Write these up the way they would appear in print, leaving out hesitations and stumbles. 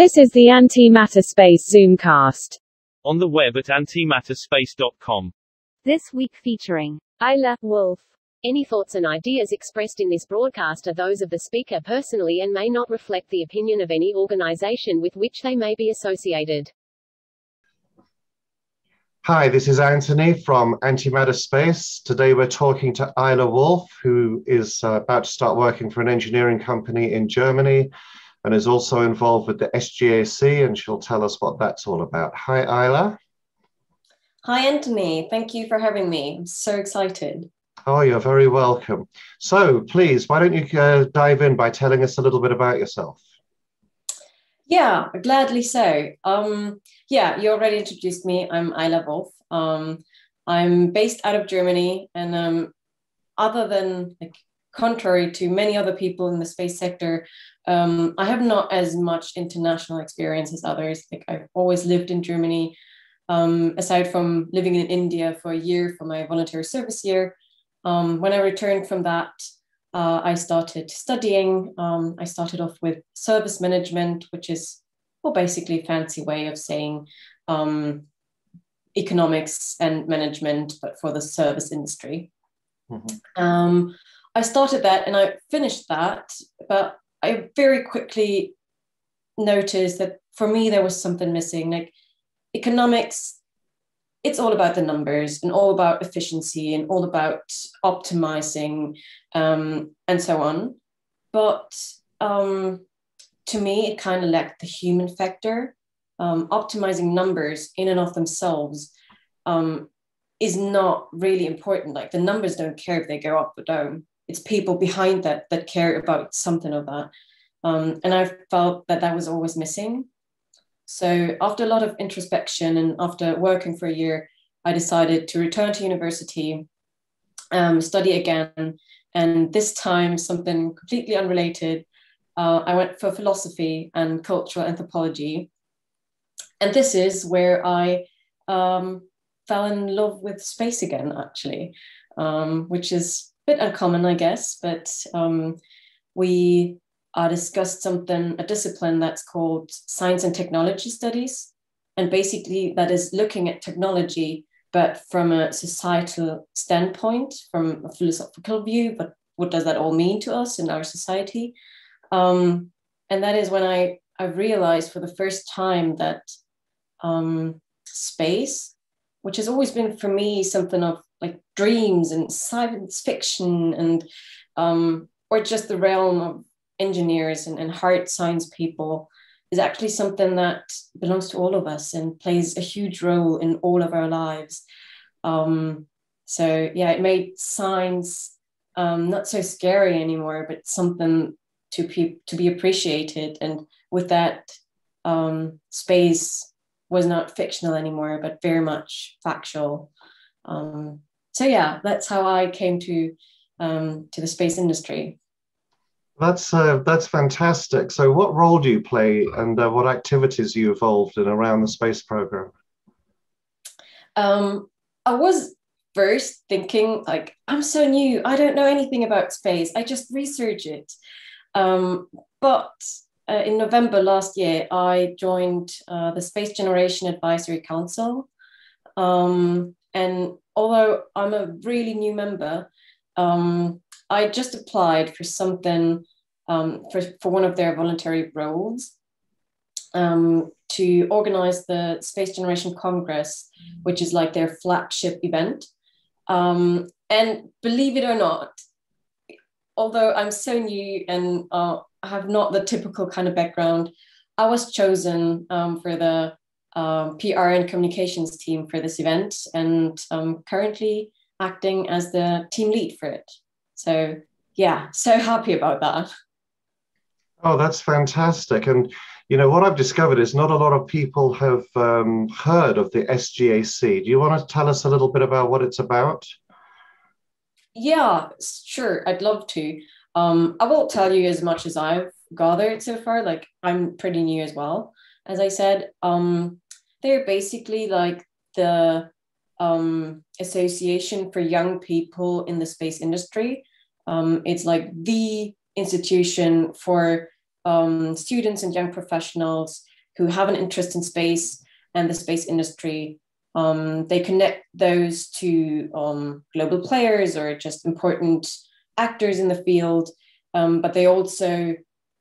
This is the Antimatter Space Zoomcast. On the web at antimatterspace.com. This week featuring Ayla Wolf. Any thoughts and ideas expressed in this broadcast are those of the speaker personally and may not reflect the opinion of any organization with which they may be associated. Hi, this is Anthony from Antimatter Space. Today we're talking to Ayla Wolf, who is about to start working for an engineering company in Germany and is also involved with the SGAC, and she'll tell us what that's all about. Hi, Ayla. Hi, Anthony. Thank you for having me. I'm so excited. Oh, you're very welcome. So please, why don't you dive in by telling us a little bit about yourself? Yeah, gladly so. You already introduced me. I'm Ayla Wolf. I'm based out of Germany, and other than contrary to many other people in the space sector, I have not as much international experience as others. I've always lived in Germany, aside from living in India for a year for my voluntary service year. When I returned from that, I started studying. I started off with service management, which is basically a fancy way of saying economics and management, but for the service industry. Mm-hmm. I started that and I finished that, but I very quickly noticed that for me, there was something missing. Like economics, it's all about the numbers and all about efficiency and all about optimizing and so on. But to me, it kind of lacked the human factor. Optimizing numbers in and of themselves is not really important. Like the numbers don't care if they go up or down. It's people behind that care about something of that. And I felt that was always missing. So after a lot of introspection and after working for a year, I decided to return to university, study again. And this time, something completely unrelated. I went for philosophy and cultural anthropology. And this is where I fell in love with space again, actually, which is a bit uncommon, I guess. But we discussed a discipline that's called Science and Technology Studies. And basically that is looking at technology, but from a societal standpoint, from a philosophical view, but what does that all mean to us in our society? And that is when I realized for the first time that space, which has always been for me something of like dreams and science fiction and or just the realm of engineers and hard science people, is actually something that belongs to all of us and plays a huge role in all of our lives. So yeah, it made science not so scary anymore, but something to be appreciated. And with that, space was not fictional anymore, but very much factual. So yeah, that's how I came to the space industry. That's fantastic. So what role do you play and what activities are you involved in around the space program? I was first thinking like, I'm so new, I don't know anything about space, I just research it. But in November last year, I joined the Space Generation Advisory Council. And although I'm a really new member, I just applied for something for one of their voluntary roles to organize the Space Generation Congress, which is like their flagship event. And believe it or not, although I'm so new and I have not the typical kind of background, I was chosen for the PR and communications team for this event, and I'm currently acting as the team lead for it. So yeah, so happy about that. Oh, that's fantastic. And you know, what I've discovered is not a lot of people have heard of the SGAC. Do you want to tell us a little bit about what it's about? Yeah, sure. I'd love to. I won't tell you as much as I've gathered so far. Like I'm pretty new as well. As I said, they're basically like the association for young people in the space industry. It's like the institution for students and young professionals who have an interest in space and the space industry. They connect those to global players or just important actors in the field, but they also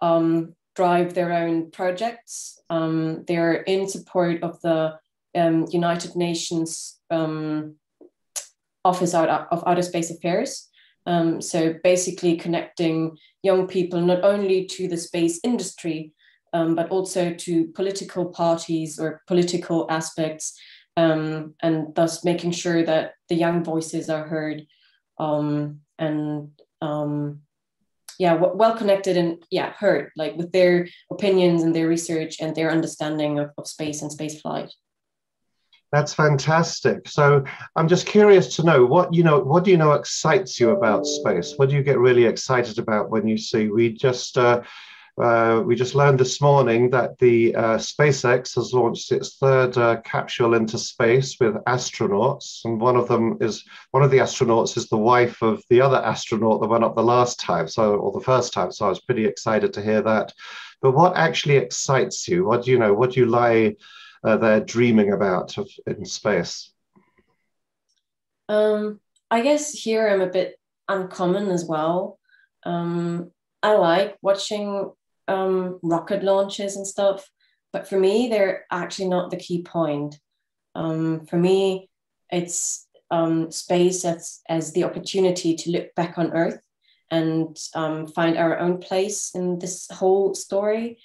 drive their own projects. They're in support of the United Nations Office of Outer Space Affairs. So basically connecting young people not only to the space industry, but also to political parties or political aspects, and thus making sure that the young voices are heard, well connected and heard, like with their opinions and their research and their understanding of space and space flight. That's fantastic. So I'm just curious to know what do you know excites you about space? What do you get really excited about when you see? We just learned this morning that the SpaceX has launched its third capsule into space with astronauts, and one of the astronauts is the wife of the other astronaut that went up the last time, or the first time. So I was pretty excited to hear that. But what actually excites you? What do you know? What do you lie there dreaming about in space? I guess here I'm a bit uncommon as well. I like watching rocket launches and stuff, but for me, they're actually not the key point. For me, it's space as the opportunity to look back on Earth and find our own place in this whole story.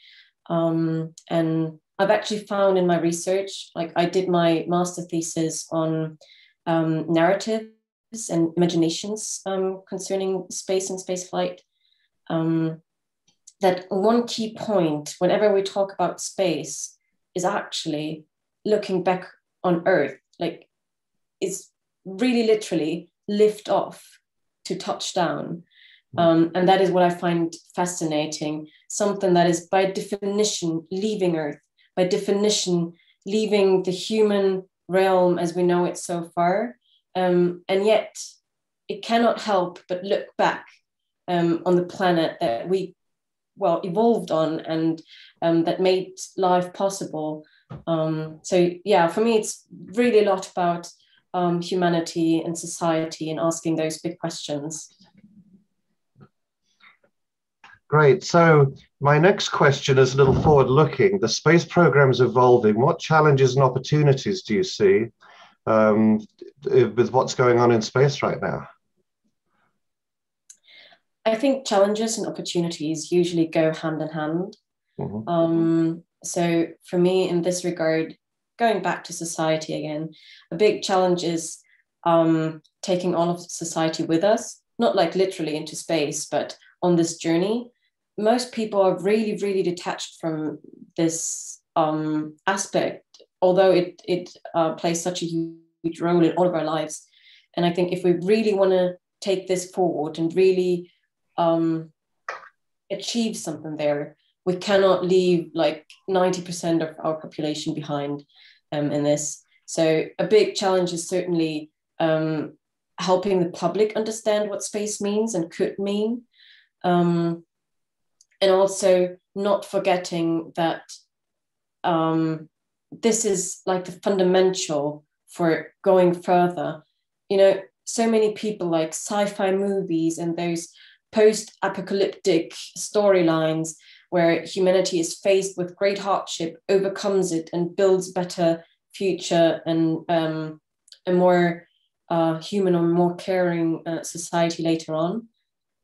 And I've actually found in my research, like I did my master thesis on narratives and imaginations concerning space and spaceflight. That one key point whenever we talk about space is actually looking back on Earth, like it's really literally lift off to touch down. And that is what I find fascinating, something that is by definition leaving Earth, by definition leaving the human realm as we know it so far. And yet it cannot help but look back on the planet that we evolved on and that made life possible. So yeah, for me, it's really a lot about humanity and society and asking those big questions. Great. So my next question is a little forward-looking. The space program is evolving. What challenges and opportunities do you see with what's going on in space right now? I think challenges and opportunities usually go hand in hand. Mm-hmm. So for me, in this regard, going back to society again, a big challenge is taking all of society with us, not like literally into space, but on this journey. Most people are really, really detached from this aspect, although it plays such a huge role in all of our lives. And I think if we really want to take this forward and really achieve something there, we cannot leave like 90% of our population behind in this. So a big challenge is certainly helping the public understand what space means and could mean. And also not forgetting that this is like the fundamental for going further. You know, so many people like sci-fi movies and those post-apocalyptic storylines where humanity is faced with great hardship, overcomes it, and builds better future and a more human or more caring society later on.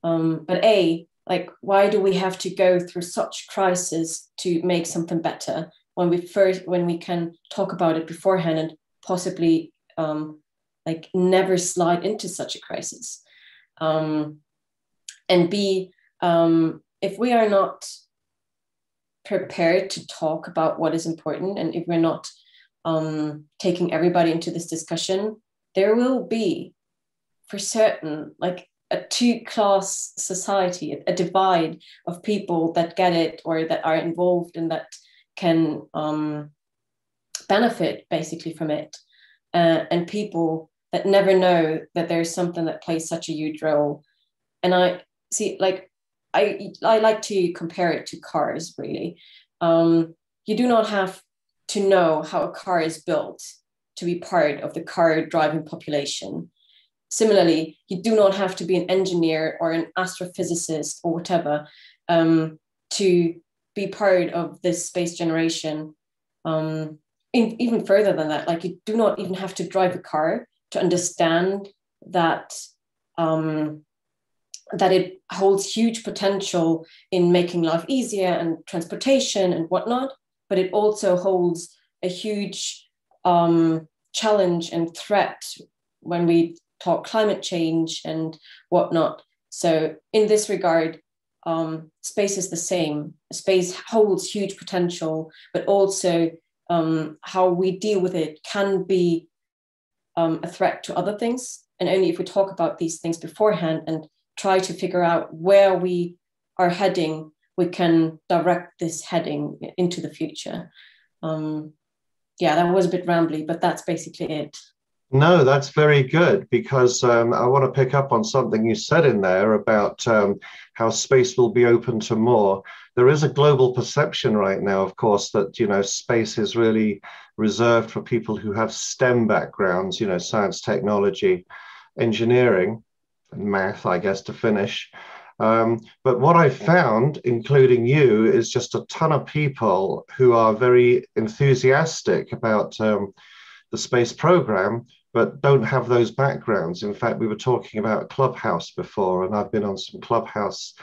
But why do we have to go through such crisis to make something better when we can talk about it beforehand and possibly never slide into such a crisis? And B, if we are not prepared to talk about what is important, and if we're not taking everybody into this discussion, there will be, for certain, like a two-class society, a divide of people that get it or that are involved and that can benefit basically from it, and people that never know that there's something that plays such a huge role. And I see, like, I like to compare it to cars, really. you do not have to know how a car is built to be part of the car driving population. Similarly, you do not have to be an engineer or an astrophysicist or whatever to be part of this space generation. Even further than that, like you do not even have to drive a car to understand that that it holds huge potential in making life easier and transportation and whatnot, but it also holds a huge challenge and threat when we talk climate change and whatnot. So in this regard, space is the same. Space holds huge potential, but also how we deal with it can be a threat to other things. And only if we talk about these things beforehand and try to figure out where we are heading, we can direct this heading into the future. Yeah, that was a bit rambly, but that's basically it. No, that's very good, because I want to pick up on something you said in there about how space will be open to more. There is a global perception right now, of course, that, you know, space is really reserved for people who have STEM backgrounds, you know, science, technology, engineering, and math, I guess, to finish. But what I found, including you, is just a ton of people who are very enthusiastic about the space program, but don't have those backgrounds. In fact, we were talking about Clubhouse before, and I've been on some Clubhouse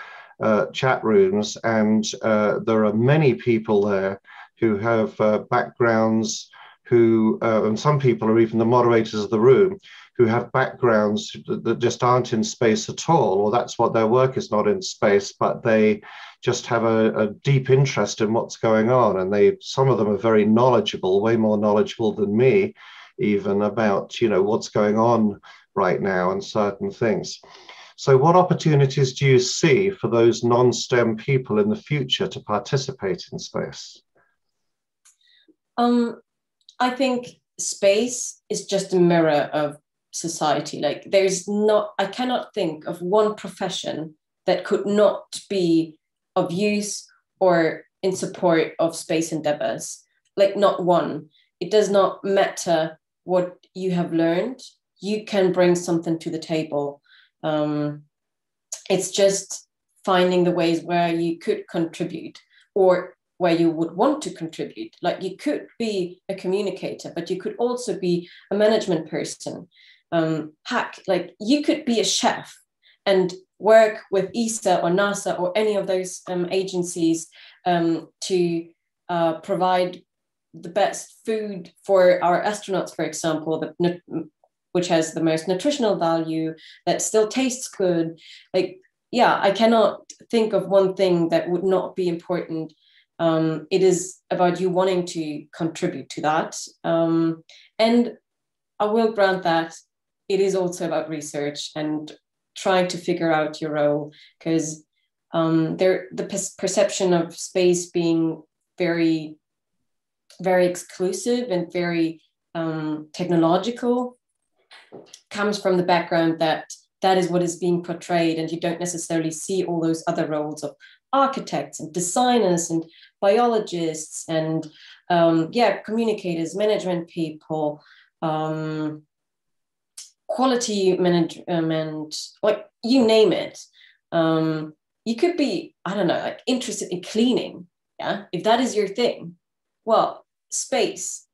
chat rooms, and there are many people there who have backgrounds who, and some people are even the moderators of the room, who have backgrounds that just aren't in space at all, or that's what their work is, not in space, but they just have a deep interest in what's going on. And some of them are very knowledgeable, way more knowledgeable than me, even about, you know, what's going on right now and certain things. So what opportunities do you see for those non-STEM people in the future to participate in space? I think space is just a mirror of society. Like I cannot think of one profession that could not be of use or in support of space endeavors. Like not one. It does not matter what you have learned. You can bring something to the table. It's just finding the ways where you could contribute or where you would want to contribute. Like you could be a communicator, but you could also be a management person. Like you could be a chef and work with ESA or NASA or any of those agencies to provide the best food for our astronauts, for example, which has the most nutritional value, that still tastes good. Like, yeah, I cannot think of one thing that would not be important. It is about you wanting to contribute to that. And I will grant that it is also about research and trying to figure out your role, because the perception of space being very, very exclusive and very technological comes from the background that is what is being portrayed, and you don't necessarily see all those other roles of architects and designers and biologists and communicators, management people, quality management, like you name it. You could be, I don't know, like interested in cleaning. Yeah, if that is your thing. Well, space,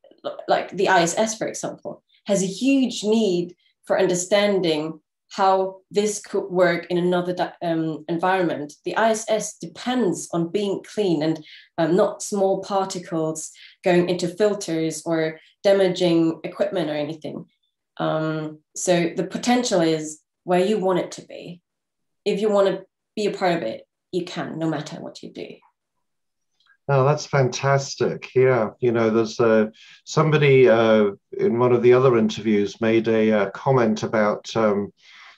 like the ISS, for example, has a huge need for understanding how this could work in another environment. The ISS depends on being clean and not small particles going into filters or damaging equipment or anything. So the potential is where you want it to be. If you want to be a part of it, you can, no matter what you do. Oh, that's fantastic. Yeah, you know, there's somebody in one of the other interviews made a comment about,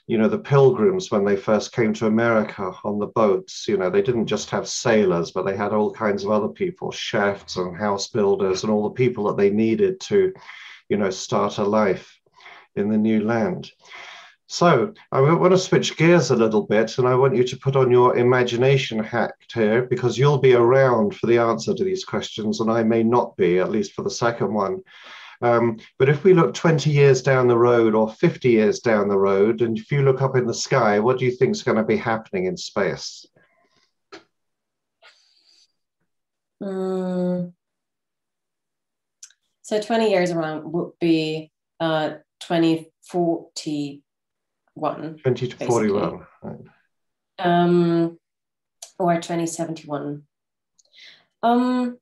you know, the pilgrims when they first came to America on the boats. You know, they didn't just have sailors, but they had all kinds of other people, chefs and house builders and all the people that they needed to, you know, start a life in the new land. So I want to switch gears a little bit, and I want you to put on your imagination hat here, because you'll be around for the answer to these questions, and I may not be, at least for the second one. But if we look 20 years down the road or 50 years down the road, and if you look up in the sky, what do you think is going to be happening in space? So 20 years around would be 2041. 20 to 41. Right. Or 2071. I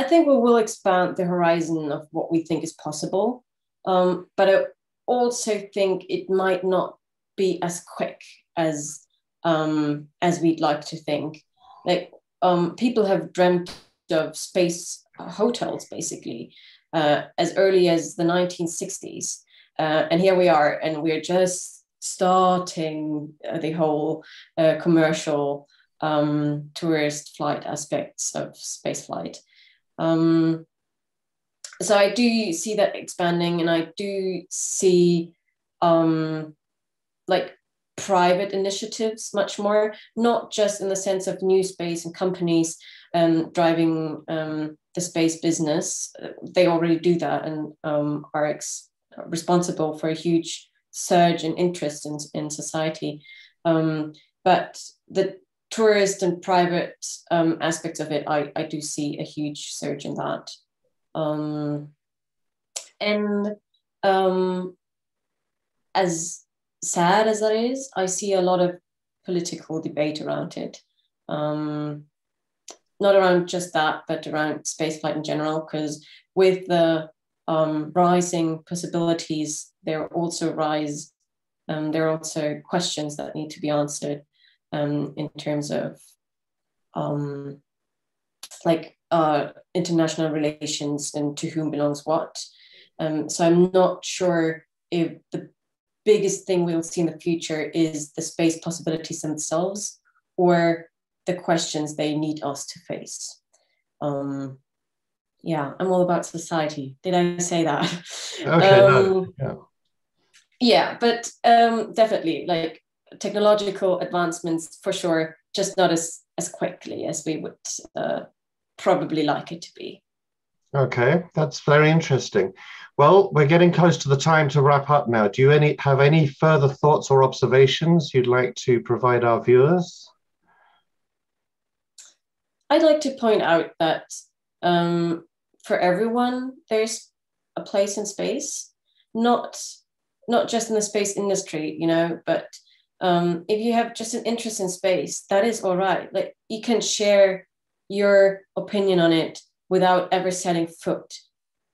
think we will expand the horizon of what we think is possible, but I also think it might not be as quick as we'd like to think. Like people have dreamt of space hotels basically as early as the 1960s, and here we are, and we're just starting the whole commercial tourist flight aspects of space flight. So I do see that expanding, and I do see like private initiatives much more, not just in the sense of new space and companies driving the space business. They already do that and are responsible for a huge surge in interest in society. But the tourist and private aspects of it, I do see a huge surge in that. As sad as that is, I see a lot of political debate around it. Not around just that, but around spaceflight in general, because with the rising possibilities, there are also questions that need to be answered in terms of international relations and to whom belongs what. So I'm not sure if the biggest thing we'll see in the future is the space possibilities themselves or the questions they need us to face. Yeah, I'm all about society. Did I say that? Okay, no. Yeah. Yeah, but definitely, like technological advancements for sure, just not as quickly as we would probably like it to be. Okay, that's very interesting. Well, we're getting close to the time to wrap up now. Do you have any further thoughts or observations you'd like to provide our viewers? I'd like to point out that for everyone, there's a place in space, not just in the space industry, but if you have just an interest in space, that is all right. Like you can share your opinion on it without ever setting foot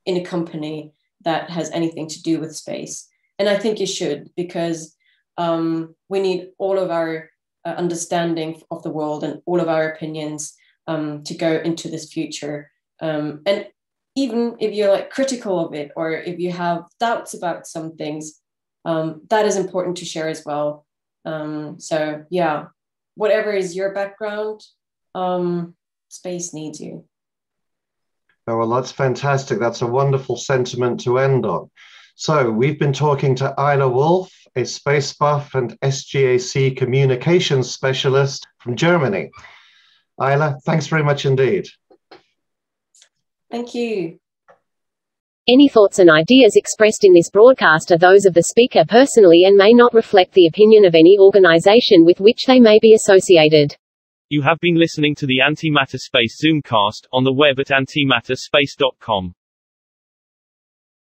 in a company that has anything to do with space. And I think you should, because we need all of our understanding of the world and all of our opinions to go into this future. And even if you're like critical of it, or if you have doubts about some things, that is important to share as well. So yeah, whatever is your background, space needs you. Oh, well, that's fantastic. That's a wonderful sentiment to end on. So we've been talking to Ayla Wolf, a space buff and SGAC communications specialist from Germany. Ayla, thanks very much indeed. Thank you. Any thoughts and ideas expressed in this broadcast are those of the speaker personally and may not reflect the opinion of any organization with which they may be associated. You have been listening to the Antimatter Space Zoomcast on the web at antimatterspace.com.